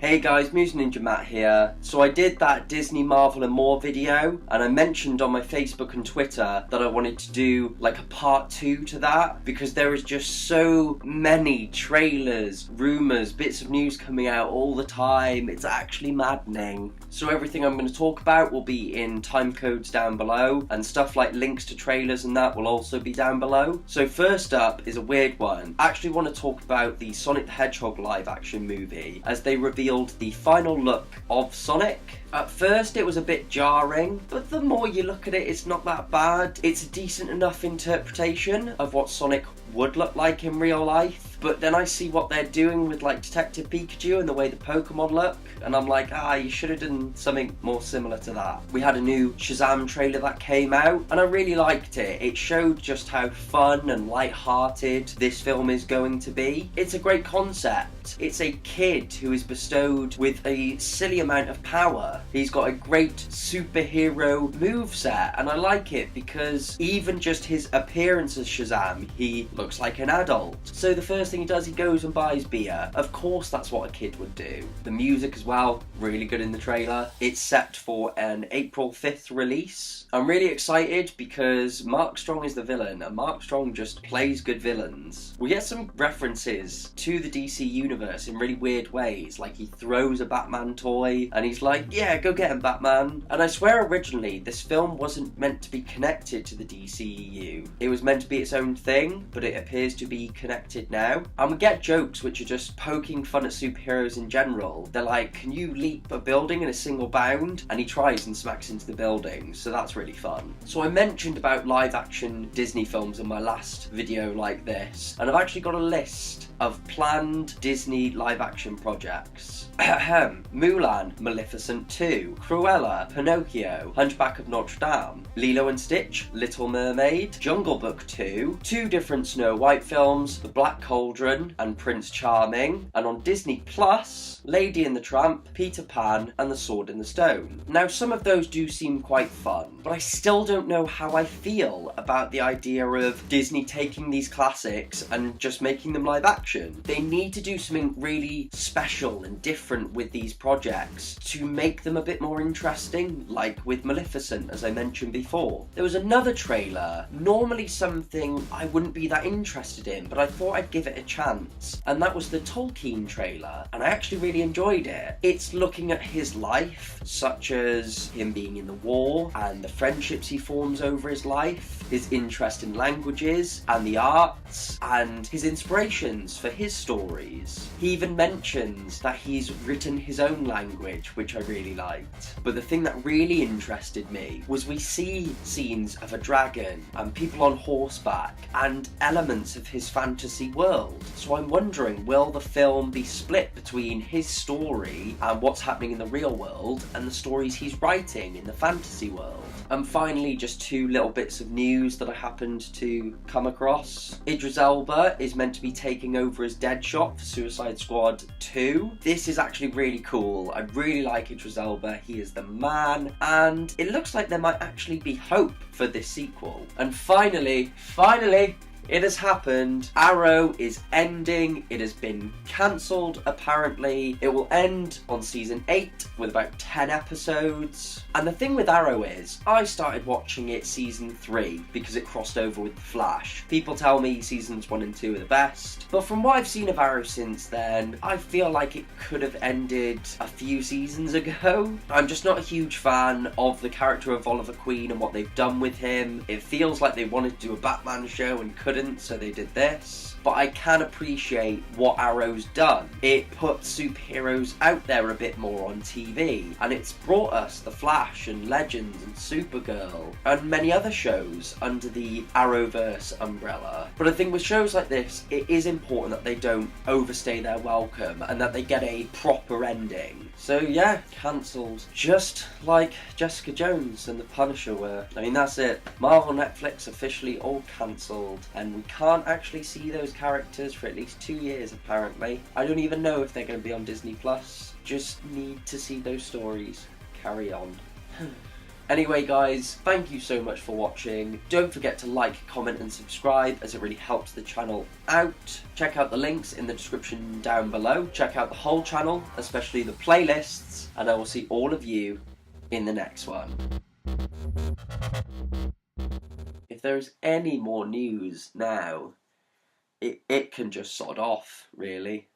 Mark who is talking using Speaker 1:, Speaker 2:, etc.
Speaker 1: Hey guys, musicninjamat here. So I did that Disney Marvel and More video, and I mentioned on my Facebook and Twitter that I wanted to do like a part 2 to that, because there is just so many trailers, rumours, bits of news coming out all the time. It's actually maddening. So everything I'm going to talk about will be in time codes down below, and stuff like links to trailers and that will also be down below. So first up is a weird one. I actually want to talk about the Sonic the Hedgehog live action movie, as they revealed the final look of Sonic. At first it was a bit jarring, but the more you look at it, it's not that bad. It's a decent enough interpretation of what Sonic would look like in real life. But then I see what they're doing with like Detective Pikachu and the way the Pokemon look, and I'm like, you should have done something more similar to that. We had a new Shazam trailer that came out, and I really liked it. It showed just how fun and light-hearted this film is going to be. It's a great concept. It's a kid who is bestowed with a silly amount of power. He's got a great superhero moveset, and I like it because even just his appearance as Shazam, he looks like an adult. So the first thing he does, he goes and buys beer. Of course that's what a kid would do. The music as well, really good in the trailer. It's set for an April 5th release. I'm really excited because Mark Strong is the villain, and Mark Strong just plays good villains. We get some references to the DC universe in really weird ways, like he throws a Batman toy and he's like, yeah, go get him, Batman. And I swear originally this film wasn't meant to be connected to the DCEU. It was meant to be its own thing, but it appears to be connected now. And we get jokes which are just poking fun at superheroes in general. They're like, can you leap a building in a single bound? And he tries and smacks into the building, so that's really fun. So I mentioned about live action Disney films in my last video like this, and I've actually got a list of planned Disney live action projects. Mulan, Maleficent 2, Cruella, Pinocchio, Hunchback of Notre Dame, Lilo and Stitch, Little Mermaid, Jungle Book 2, two different Snow White films, The Black Cauldron and Prince Charming, and on Disney Plus, Lady and the Tramp, Peter Pan and The Sword in the Stone. Now some of those do seem quite fun, but I still don't know how I feel about the idea of Disney taking these classics and just making them live action. They need to do something really special and different with these projects to make them a bit more interesting, like with Maleficent, as I mentioned before. There was another trailer, normally something I wouldn't be that interested in, but I thought I'd give it a chance, and that was the Tolkien trailer, and I actually really enjoyed it. It's looking at his life, such as him being in the war, and the friendships he forms over his life, his interest in languages, and the arts, and his inspirations for his stories. He even mentions that he's written his own language, which I really liked. But the thing that really interested me was we see scenes of a dragon and people on horseback and elements of his fantasy world. So I'm wondering, will the film be split between his story and what's happening in the real world and the stories he's writing in the fantasy world? And finally, just two little bits of news that I happened to come across. Idris Elba is meant to be taking over as Deadshot for Suicide Squad 2. This is actually really cool. I really like Idris Elba. He is the man, and it looks like there might actually be hope for this sequel. And finally, it has happened. Arrow is ending. It has been cancelled, apparently. It will end on season 8 with about 10 episodes. And the thing with Arrow is, I started watching it season 3 because it crossed over with The Flash. People tell me seasons 1 and 2 are the best, but from what I've seen of Arrow since then, I feel like it could have ended a few seasons ago. I'm just not a huge fan of the character of Oliver Queen and what they've done with him. It feels like they wanted to do a Batman show and couldn't, so they did this. But I can appreciate what Arrow's done. It put superheroes out there a bit more on TV, and it's brought us The Flash and Legends and Supergirl and many other shows under the Arrowverse umbrella. But I think with shows like this, it is important that they don't overstay their welcome and that they get a proper ending. So yeah, cancelled. Just like Jessica Jones and The Punisher were. I mean, that's it. Marvel Netflix officially all cancelled, and we can't actually see those characters for at least 2 years apparently. I don't even know if they're going to be on Disney Plus. Just need to see those stories carry on. Anyway guys, thank you so much for watching. Don't forget to like, comment and subscribe as it really helps the channel out. Check out the links in the description down below. Check out the whole channel, especially the playlists, and I will see all of you in the next one. If there's any more news now, it can just sod off, really.